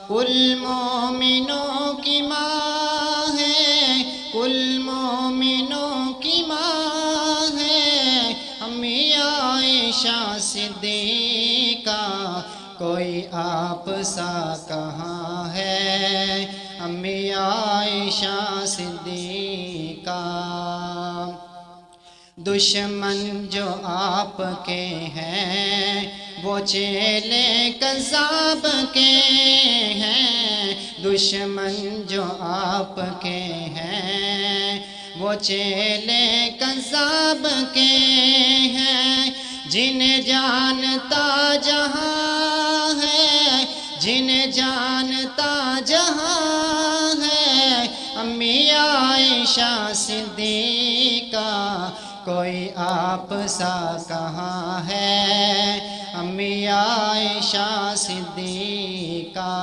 کل مومنوں کی ماں ہے، کل مومنوں کی ماں ہے امی عائشہ صدیقہ، کوئی آپ سا کہاں ہے امی عائشہ صدیقہ۔ دشمن جو آپ کے ہیں وہ چیلے کذاب کے ہیں، دشمن جو آپ کے ہیں وہ چیلے کذاب کے ہیں، جنہیں جانتا جہاں ہے، جنہیں جانتا جہاں ہے امی عائشہ صدیقہ، کوئی آپ سا کہاں ہے امی عائشہ صدیقہ۔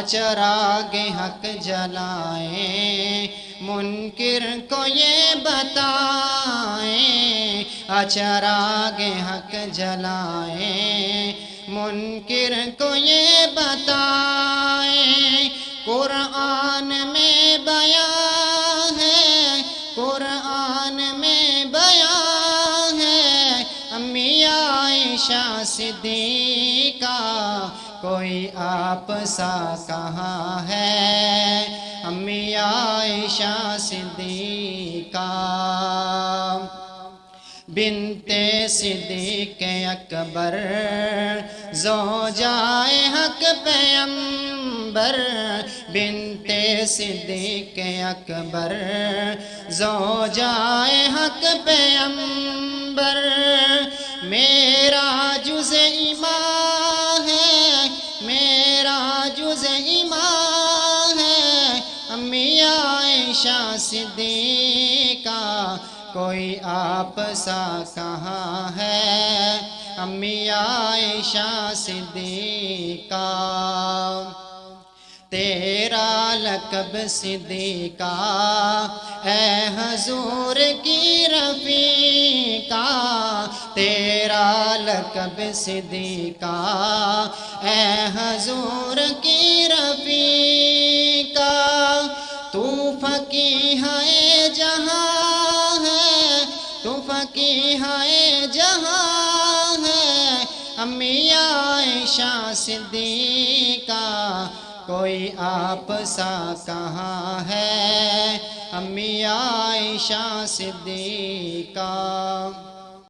چراغ حق جلائیں منکر کو یہ بتائیں، چراغ حق جلائیں منکر کو یہ بتائیں، قرآن میں بیان ہے، قرآن میں بیان ہے امی عائشہ صدیقہ، کوئی آپ سا کہاں ہے امی عائشہ صدیقہ۔ بنت صدیق اکبر زوجائے حق پیغمبر، بنت صدیق اکبر زوجائے حق پیغمبر، میرا جز ایمان ہے، میرا جز ایمان ہے امی عائشہ صدیقہ، کوئی آپ سا کہاں ہے امی عائشہ صدیقہ۔ تیرا لقب صدیقہ اے حضور کی رفیقہ، تیرا لقب صدیقہ اے حضور کی رفیقہ، تو فقیہ جہاں ہے، تو فقیہ جہاں ہے امی عائشہ صدیقہ، کوئی آپ سا کہاں ہے امی عائشہ صدیقہ۔